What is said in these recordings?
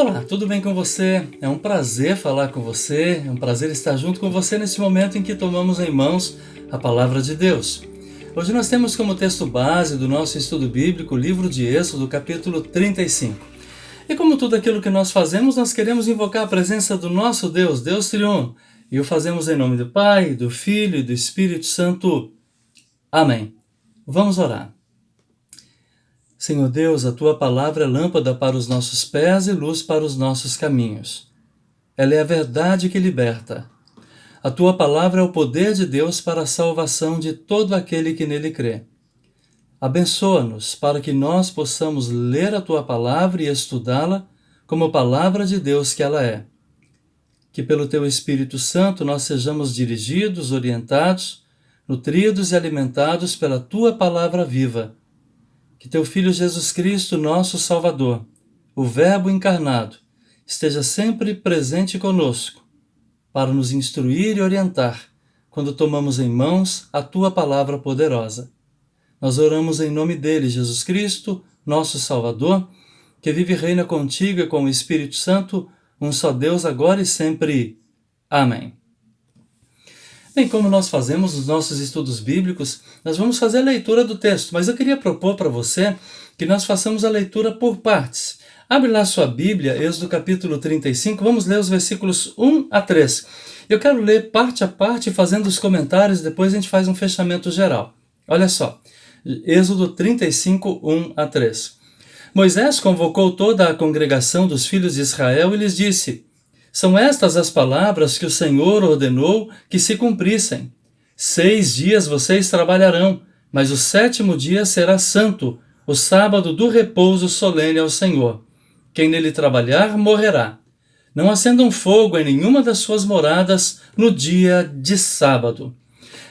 Olá, tudo bem com você? É um prazer falar com você, é um prazer estar junto com você nesse momento em que tomamos em mãos a Palavra de Deus. Hoje nós temos como texto base do nosso estudo bíblico o livro de Êxodo, capítulo 35. E como tudo aquilo que nós fazemos, nós queremos invocar a presença do nosso Deus, Deus Triuno, e o fazemos em nome do Pai, do Filho e do Espírito Santo. Amém. Vamos orar. Senhor Deus, a Tua palavra é lâmpada para os nossos pés e luz para os nossos caminhos. Ela é a verdade que liberta. A Tua palavra é o poder de Deus para a salvação de todo aquele que nele crê. Abençoa-nos para que nós possamos ler a Tua palavra e estudá-la como palavra de Deus que ela é. Que pelo Teu Espírito Santo nós sejamos dirigidos, orientados, nutridos e alimentados pela Tua palavra viva. Que Teu Filho Jesus Cristo, nosso Salvador, o Verbo encarnado, esteja sempre presente conosco, para nos instruir e orientar, quando tomamos em mãos a Tua palavra poderosa. Nós oramos em nome dele, Jesus Cristo, nosso Salvador, que vive e reina contigo e com o Espírito Santo, um só Deus, agora e sempre. Amém. Bem, como nós fazemos nos nossos estudos bíblicos, nós vamos fazer a leitura do texto, mas eu queria propor para você que nós façamos a leitura por partes. Abre lá sua Bíblia, Êxodo capítulo 35, vamos ler os versículos 1 a 3. Eu quero ler parte a parte, fazendo os comentários, depois a gente faz um fechamento geral. Olha só, Êxodo 35, 1 a 3. Moisés convocou toda a congregação dos filhos de Israel e lhes disse: São estas as palavras que o Senhor ordenou que se cumprissem. 6 dias vocês trabalharão, mas o 7º dia será santo, o sábado do repouso solene ao Senhor. Quem nele trabalhar, morrerá. Não acendam fogo em nenhuma das suas moradas no dia de sábado.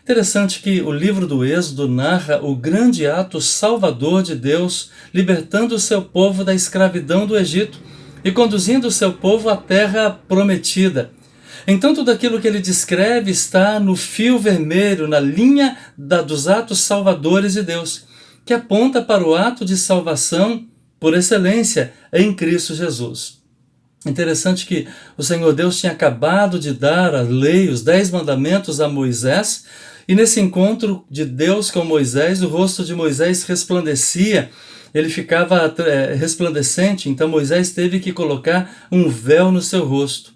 Interessante que o livro do Êxodo narra o grande ato salvador de Deus, libertando o seu povo da escravidão do Egito e conduzindo o seu povo à terra prometida. Então tudo aquilo que ele descreve está no fio vermelho, na linha dos atos salvadores de Deus, que aponta para o ato de salvação por excelência em Cristo Jesus. Interessante que o Senhor Deus tinha acabado de dar a lei, os 10 mandamentos a Moisés, e nesse encontro de Deus com Moisés, o rosto de Moisés resplandecia, ele ficava resplandecente, então Moisés teve que colocar um véu no seu rosto.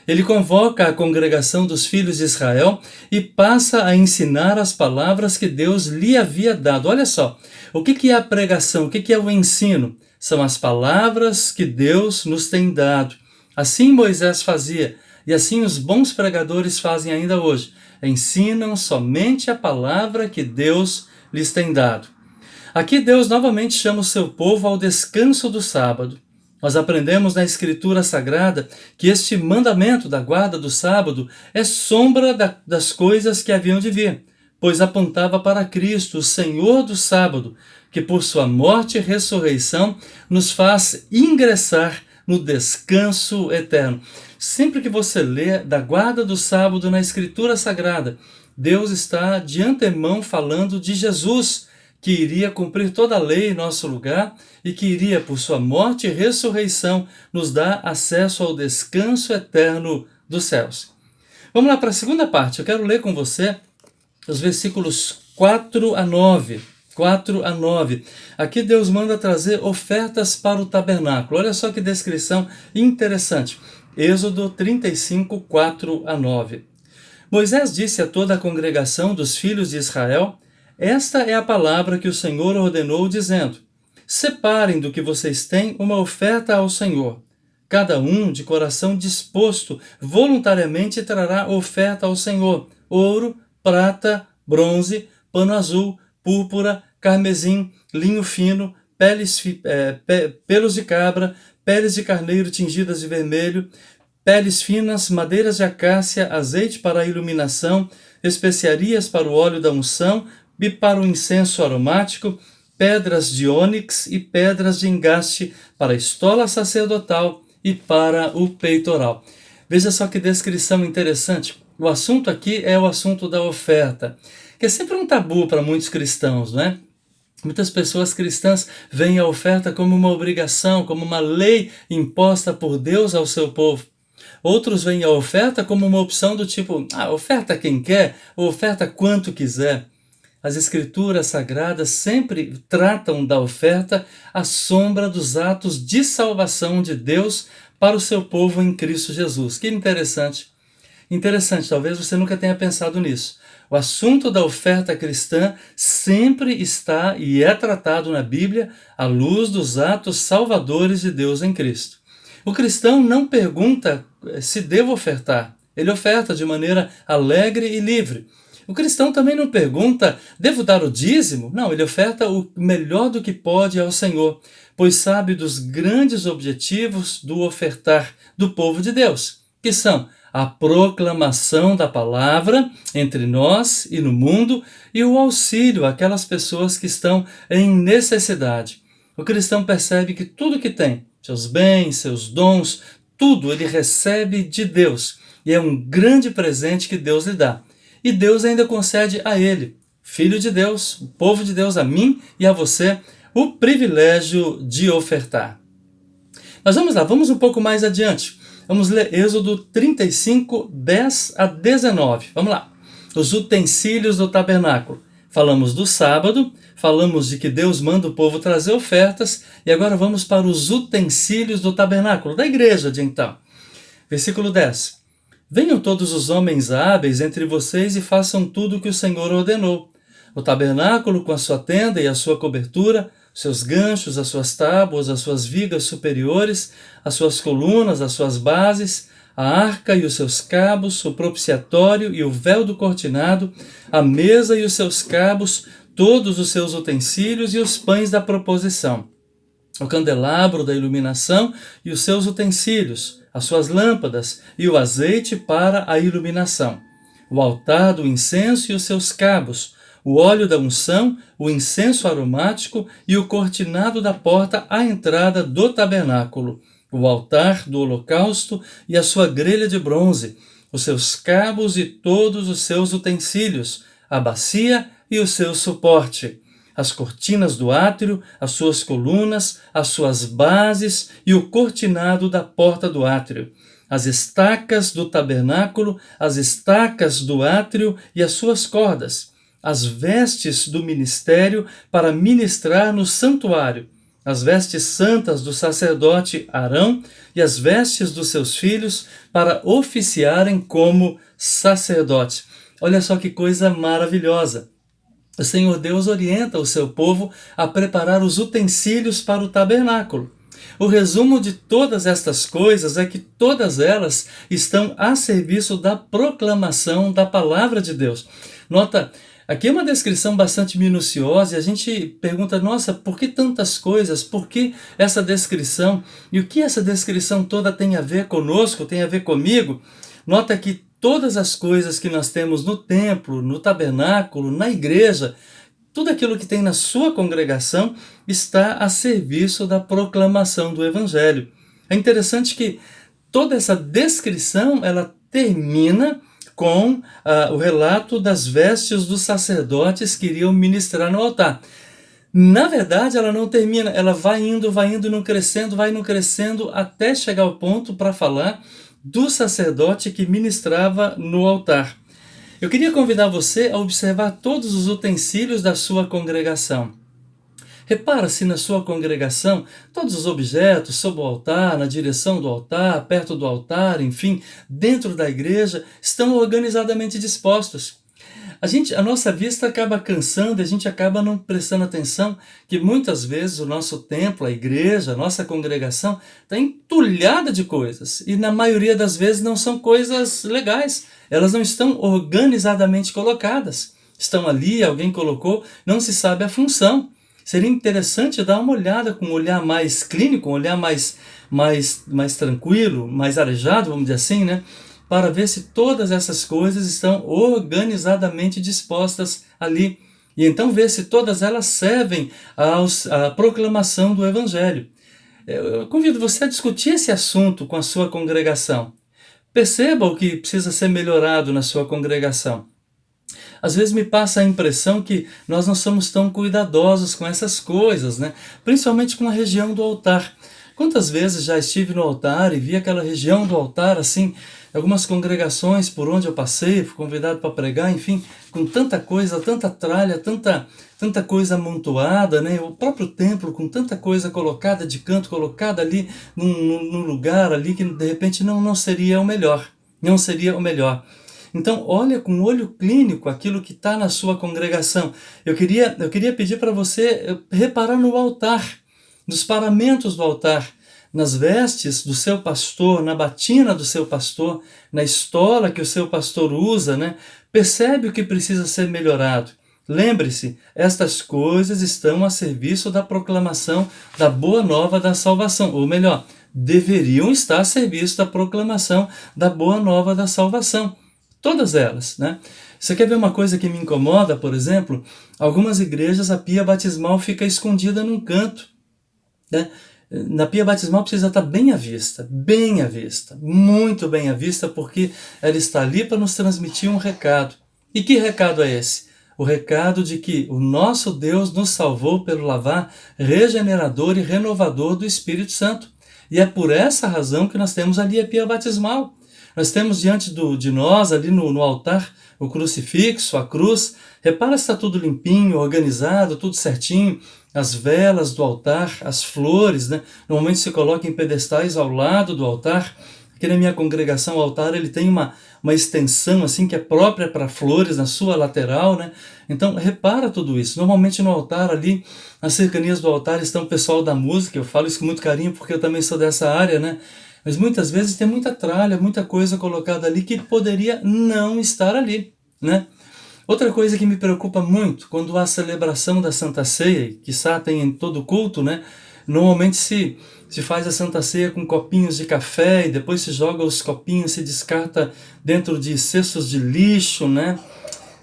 Ele convoca a congregação dos filhos de Israel e passa a ensinar as palavras que Deus lhe havia dado. Olha só, o que é a pregação? O que é o ensino? São as palavras que Deus nos tem dado. Assim Moisés fazia, e assim os bons pregadores fazem ainda hoje. Ensinam somente a palavra que Deus lhes tem dado. Aqui Deus novamente chama o seu povo ao descanso do sábado. Nós aprendemos na Escritura Sagrada que este mandamento da guarda do sábado é sombra das coisas que haviam de vir, pois apontava para Cristo, o Senhor do sábado, que por sua morte e ressurreição nos faz ingressar no descanso eterno. Sempre que você lê da guarda do sábado na Escritura Sagrada, Deus está de antemão falando de Jesus, que iria cumprir toda a lei em nosso lugar e que iria, por sua morte e ressurreição, nos dar acesso ao descanso eterno dos céus. Vamos lá para a segunda parte. Eu quero ler com você os versículos 4 a 9. 4 a 9. Aqui Deus manda trazer ofertas para o tabernáculo. Olha só que descrição interessante. Êxodo 35, 4 a 9. Moisés disse a toda a congregação dos filhos de Israel: Esta é a palavra que o Senhor ordenou, dizendo: Separem do que vocês têm uma oferta ao Senhor. Cada um, de coração disposto, voluntariamente trará oferta ao Senhor: ouro, prata, bronze, pano azul, púrpura, carmesim, linho fino, pelos de cabra, peles de carneiro tingidas de vermelho, peles finas, madeiras de acácia, azeite para a iluminação, especiarias para o óleo da unção e para o incenso aromático, pedras de ônix e pedras de engaste para a estola sacerdotal e para o peitoral. Veja só que descrição interessante. O assunto aqui é o assunto da oferta, que é sempre um tabu para muitos cristãos, não é? Muitas pessoas cristãs veem a oferta como uma obrigação, como uma lei imposta por Deus ao seu povo. Outros veem a oferta como uma opção do tipo, oferta quem quer, ou oferta quanto quiser. As escrituras sagradas sempre tratam da oferta à sombra dos atos de salvação de Deus para o seu povo em Cristo Jesus. Que interessante. Interessante, talvez você nunca tenha pensado nisso. O assunto da oferta cristã sempre está e é tratado na Bíblia à luz dos atos salvadores de Deus em Cristo. O cristão não pergunta se devo ofertar. Ele oferta de maneira alegre e livre. O cristão também não pergunta, devo dar o dízimo? Não, ele oferta o melhor do que pode ao Senhor, pois sabe dos grandes objetivos do ofertar do povo de Deus, que são a proclamação da palavra entre nós e no mundo e o auxílio àquelas pessoas que estão em necessidade. O cristão percebe que tudo que tem, seus bens, seus dons, tudo ele recebe de Deus e é um grande presente que Deus lhe dá. E Deus ainda concede a ele, filho de Deus, o povo de Deus, a mim e a você, o privilégio de ofertar. Mas vamos lá, vamos um pouco mais adiante. Vamos ler Êxodo 35, 10 a 19. Vamos lá. Os utensílios do tabernáculo. Falamos do sábado, falamos de que Deus manda o povo trazer ofertas, e agora vamos para os utensílios do tabernáculo, da igreja de então. Versículo 10. Venham todos os homens hábeis entre vocês e façam tudo o que o Senhor ordenou. O tabernáculo com a sua tenda e a sua cobertura, seus ganchos, as suas tábuas, as suas vigas superiores, as suas colunas, as suas bases, a arca e os seus cabos, o propiciatório e o véu do cortinado, a mesa e os seus cabos, todos os seus utensílios e os pães da proposição, o candelabro da iluminação e os seus utensílios, as suas lâmpadas e o azeite para a iluminação, o altar do incenso e os seus cabos, o óleo da unção, o incenso aromático e o cortinado da porta à entrada do tabernáculo, o altar do holocausto e a sua grelha de bronze, os seus cabos e todos os seus utensílios, a bacia e o seu suporte, as cortinas do átrio, as suas colunas, as suas bases e o cortinado da porta do átrio, as estacas do tabernáculo, as estacas do átrio e as suas cordas, as vestes do ministério para ministrar no santuário, as vestes santas do sacerdote Arão e as vestes dos seus filhos para oficiarem como sacerdotes. Olha só que coisa maravilhosa! O Senhor Deus orienta o seu povo a preparar os utensílios para o tabernáculo. O resumo de todas estas coisas é que todas elas estão a serviço da proclamação da palavra de Deus. Nota, aqui é uma descrição bastante minuciosa e a gente pergunta, nossa, por que tantas coisas? Por que essa descrição? E o que essa descrição toda tem a ver conosco, tem a ver comigo? Nota que todas as coisas que nós temos no templo, no tabernáculo, na igreja, tudo aquilo que tem na sua congregação está a serviço da proclamação do Evangelho. É interessante que toda essa descrição ela termina com o relato das vestes dos sacerdotes que iriam ministrar no altar. Na verdade, ela não termina, ela vai indo, não crescendo, vai indo crescendo até chegar ao ponto para falar do sacerdote que ministrava no altar. Eu queria convidar você a observar todos os utensílios da sua congregação. Repara se na sua congregação todos os objetos sob o altar, na direção do altar, perto do altar, enfim, dentro da igreja, estão organizadamente dispostos. A nossa vista acaba cansando, a gente acaba não prestando atenção que muitas vezes o nosso templo, a igreja, a nossa congregação está entulhada de coisas e na maioria das vezes não são coisas legais, elas não estão organizadamente colocadas. Estão ali, alguém colocou, não se sabe a função. Seria interessante dar uma olhada com um olhar mais clínico, um olhar mais tranquilo, mais arejado, vamos dizer assim, né? Para ver se todas essas coisas estão organizadamente dispostas ali. E então ver se todas elas servem à proclamação do Evangelho. Eu convido você a discutir esse assunto com a sua congregação. Perceba o que precisa ser melhorado na sua congregação. Às vezes me passa a impressão que nós não somos tão cuidadosos com essas coisas, né? Principalmente com a região do altar. Quantas vezes já estive no altar e vi aquela região do altar, assim, algumas congregações por onde eu passei, fui convidado para pregar, enfim, com tanta coisa, tanta tralha, tanta coisa amontoada, né? O próprio templo com tanta coisa colocada de canto, colocada ali num lugar ali que de repente não seria o melhor, não seria o melhor. Então, olha com olho clínico aquilo que está na sua congregação. Eu queria pedir para você reparar no altar, nos paramentos do altar, nas vestes do seu pastor, na batina do seu pastor, na estola que o seu pastor usa, né? Percebe o que precisa ser melhorado. Lembre-se, estas coisas estão a serviço da proclamação da boa nova da salvação, ou melhor, deveriam estar a serviço da proclamação da boa nova da salvação. Todas elas, né? Você quer ver uma coisa que me incomoda, por exemplo? Algumas igrejas a pia batismal fica escondida num canto, né? Na pia batismal precisa estar bem à vista, muito bem à vista, porque ela está ali para nos transmitir um recado. E que recado é esse? O recado de que o nosso Deus nos salvou pelo lavar regenerador e renovador do Espírito Santo. E é por essa razão que nós temos ali a pia batismal. Nós temos diante de nós, ali no altar, o crucifixo, a cruz. Repara se está tudo limpinho, organizado, tudo certinho. As velas do altar, as flores, né? Normalmente se coloca em pedestais ao lado do altar. Aqui na minha congregação, o altar ele tem uma extensão assim que é própria para flores na sua lateral, né? Então, repara tudo isso. Normalmente no altar ali, nas cercanias do altar, estão o pessoal da música. Eu falo isso com muito carinho porque eu também sou dessa área, né? Mas muitas vezes tem muita tralha, muita coisa colocada ali que poderia não estar ali, né? Outra coisa que me preocupa muito, quando há a celebração da Santa Ceia, que tem em todo culto, né? Normalmente se faz a Santa Ceia com copinhos de café e depois se joga os copinhos, se descarta dentro de cestos de lixo, né?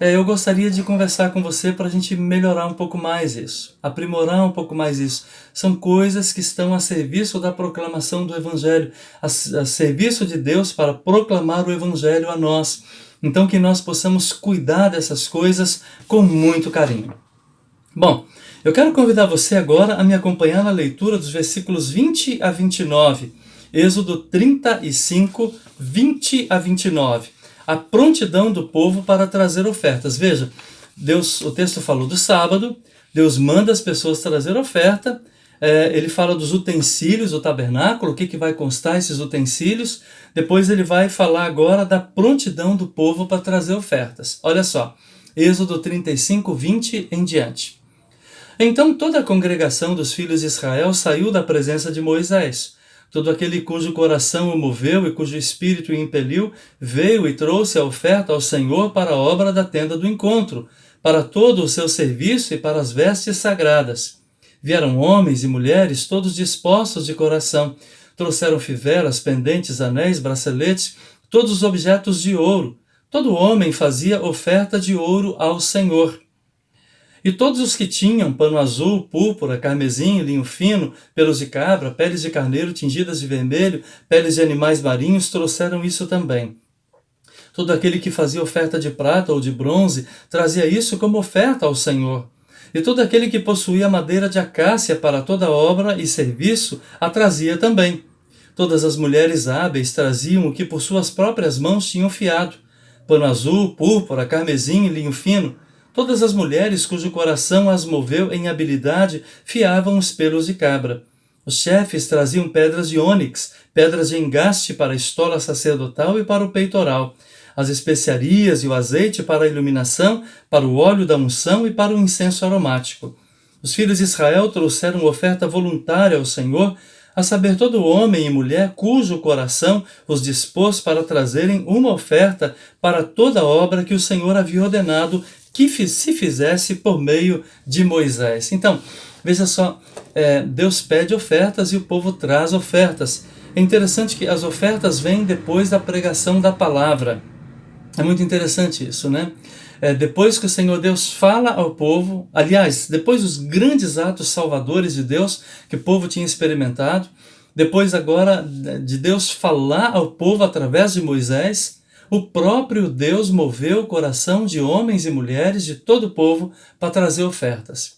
Eu gostaria de conversar com você para a gente melhorar um pouco mais isso, aprimorar um pouco mais isso. São coisas que estão a serviço da proclamação do Evangelho, a serviço de Deus para proclamar o Evangelho a nós. Então que nós possamos cuidar dessas coisas com muito carinho. Bom, eu quero convidar você agora a me acompanhar na leitura dos versículos 20 a 29. Êxodo 35, 20 a 29. A prontidão do povo para trazer ofertas. Veja, o texto falou do sábado, Deus manda as pessoas trazer oferta, ele fala dos utensílios do tabernáculo, o que vai constar esses utensílios. Depois ele vai falar agora da prontidão do povo para trazer ofertas. Olha só, Êxodo 35, 20 em diante. Então toda a congregação dos filhos de Israel saiu da presença de Moisés. Todo aquele cujo coração o moveu e cujo espírito o impeliu, veio e trouxe a oferta ao Senhor para a obra da tenda do encontro, para todo o seu serviço e para as vestes sagradas. Vieram homens e mulheres, todos dispostos de coração. Trouxeram fivelas, pendentes, anéis, braceletes, todos os objetos de ouro. Todo homem fazia oferta de ouro ao Senhor. E todos os que tinham pano azul, púrpura, carmesim, linho fino, pelos de cabra, peles de carneiro tingidas de vermelho, peles de animais marinhos, trouxeram isso também. Todo aquele que fazia oferta de prata ou de bronze, trazia isso como oferta ao Senhor. E todo aquele que possuía madeira de acácia para toda obra e serviço, a trazia também. Todas as mulheres hábeis traziam o que por suas próprias mãos tinham fiado. Pano azul, púrpura, carmesim e linho fino. Todas as mulheres cujo coração as moveu em habilidade fiavam os pelos de cabra. Os chefes traziam pedras de ônix, pedras de engaste para a estola sacerdotal e para o peitoral, as especiarias e o azeite para a iluminação, para o óleo da unção e para o incenso aromático. Os filhos de Israel trouxeram oferta voluntária ao Senhor, a saber, todo homem e mulher cujo coração os dispôs para trazerem uma oferta para toda a obra que o Senhor havia ordenado que se fizesse por meio de Moisés. Então, veja só, Deus pede ofertas e o povo traz ofertas. É interessante que as ofertas vêm depois da pregação da palavra. É muito interessante isso, né? Depois que o Senhor Deus fala ao povo, aliás, depois dos grandes atos salvadores de Deus que o povo tinha experimentado, depois agora de Deus falar ao povo através de Moisés, o próprio Deus moveu o coração de homens e mulheres de todo o povo para trazer ofertas.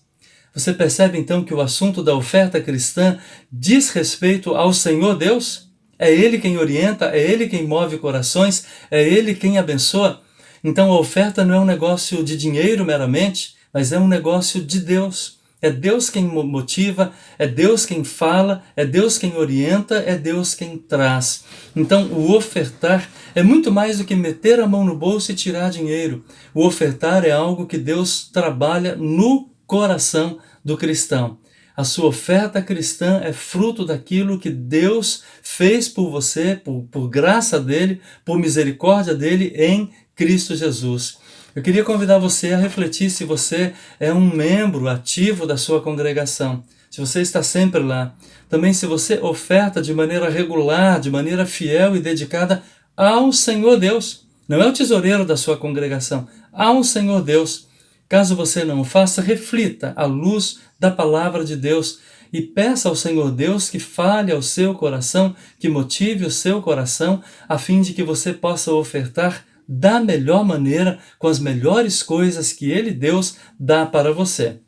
Você percebe então que o assunto da oferta cristã diz respeito ao Senhor Deus? É Ele quem orienta, é Ele quem move corações, é Ele quem abençoa. Então a oferta não é um negócio de dinheiro meramente, mas é um negócio de Deus. É Deus quem motiva, é Deus quem fala, é Deus quem orienta, é Deus quem traz. Então o ofertar é muito mais do que meter a mão no bolso e tirar dinheiro. O ofertar é algo que Deus trabalha no coração do cristão. A sua oferta cristã é fruto daquilo que Deus fez por você, por graça dele, por misericórdia dele em Cristo Jesus. Eu queria convidar você a refletir se você é um membro ativo da sua congregação, se você está sempre lá. Também se você oferta de maneira regular, de maneira fiel e dedicada ao Senhor Deus. Não é o tesoureiro da sua congregação, ao Senhor Deus. Caso você não o faça, reflita à luz da palavra de Deus e peça ao Senhor Deus que fale ao seu coração, que motive o seu coração, a fim de que você possa ofertar da melhor maneira, com as melhores coisas que Ele, Deus, dá para você.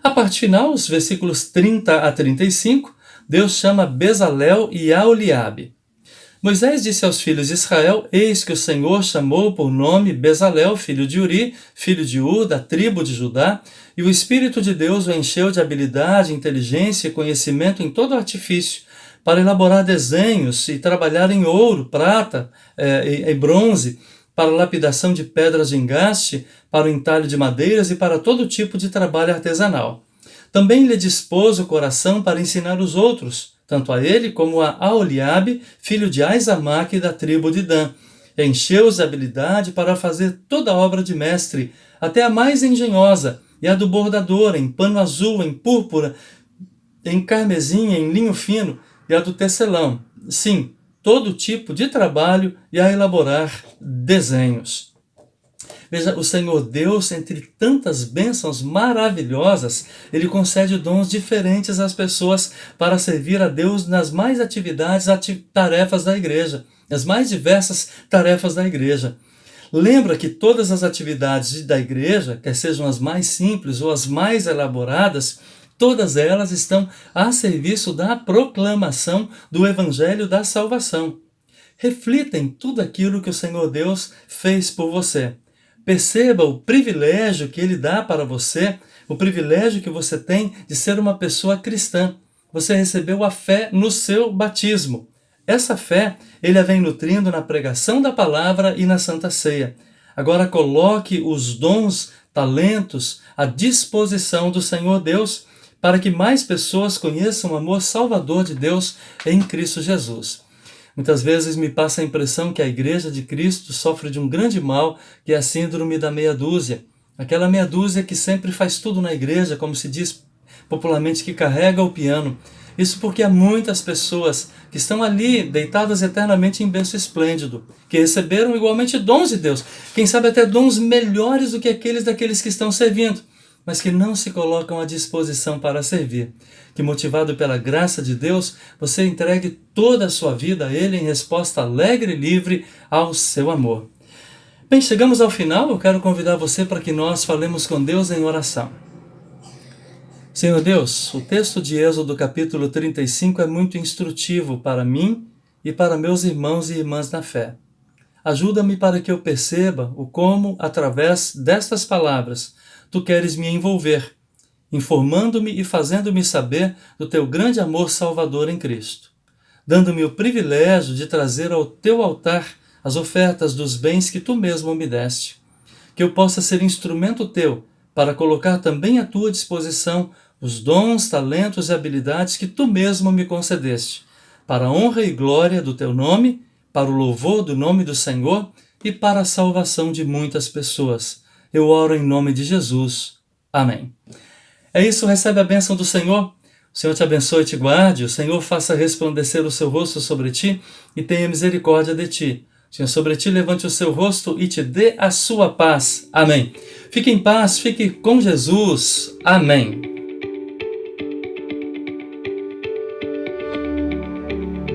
A parte final, os versículos 30 a 35, Deus chama Bezalel e Aholiabe. Moisés disse aos filhos de Israel: eis que o Senhor chamou por nome Bezalel, filho de Uri, filho de Ur, da tribo de Judá, e o Espírito de Deus o encheu de habilidade, inteligência e conhecimento em todo artifício, para elaborar desenhos e trabalhar em ouro, prata e bronze, para lapidação de pedras de engaste, para o entalho de madeiras e para todo tipo de trabalho artesanal. Também lhe dispôs o coração para ensinar os outros, tanto a ele como a Aholiabe, filho de Aizamaque, da tribo de Dan. Encheu-os de habilidade para fazer toda a obra de mestre, até a mais engenhosa, e a do bordador, em pano azul, em púrpura, em carmesim, em linho fino, e a do tecelão. Sim, todo tipo de trabalho e a elaborar desenhos. Veja, o Senhor Deus, entre tantas bênçãos maravilhosas, Ele concede dons diferentes às pessoas para servir a Deus nas mais tarefas da igreja, as mais diversas tarefas da igreja. Lembra que todas as atividades da igreja, quer sejam as mais simples ou as mais elaboradas, todas elas estão a serviço da proclamação do Evangelho da salvação. Reflita em tudo aquilo que o Senhor Deus fez por você. Perceba o privilégio que Ele dá para você, o privilégio que você tem de ser uma pessoa cristã. Você recebeu a fé no seu batismo. Essa fé Ele a vem nutrindo na pregação da palavra e na Santa Ceia. Agora coloque os dons, talentos à disposição do Senhor Deus, para que mais pessoas conheçam o amor salvador de Deus em Cristo Jesus. Muitas vezes me passa a impressão que a Igreja de Cristo sofre de um grande mal, que é a síndrome da meia dúzia. Aquela meia dúzia que sempre faz tudo na igreja, como se diz popularmente, que carrega o piano. Isso porque há muitas pessoas que estão ali deitadas eternamente em berço esplêndido, que receberam igualmente dons de Deus, quem sabe até dons melhores do que aqueles daqueles que estão servindo, mas que não se colocam à disposição para servir. Que, motivado pela graça de Deus, você entregue toda a sua vida a Ele em resposta alegre e livre ao seu amor. Bem, chegamos ao final. Eu quero convidar você para que nós falemos com Deus em oração. Senhor Deus, o texto de Êxodo capítulo 35 é muito instrutivo para mim e para meus irmãos e irmãs na fé. Ajuda-me para que eu perceba o como, através destas palavras, Tu queres me envolver, informando-me e fazendo-me saber do Teu grande amor salvador em Cristo, dando-me o privilégio de trazer ao Teu altar as ofertas dos bens que Tu mesmo me deste, que eu possa ser instrumento Teu para colocar também à Tua disposição os dons, talentos e habilidades que Tu mesmo me concedeste, para a honra e glória do Teu nome, para o louvor do nome do Senhor e para a salvação de muitas pessoas. Eu oro em nome de Jesus. Amém. É isso, recebe a bênção do Senhor. O Senhor te abençoe e te guarde. O Senhor faça resplandecer o seu rosto sobre ti e tenha misericórdia de ti. O Senhor sobre ti levante o seu rosto e te dê a sua paz. Amém. Fique em paz, fique com Jesus. Amém.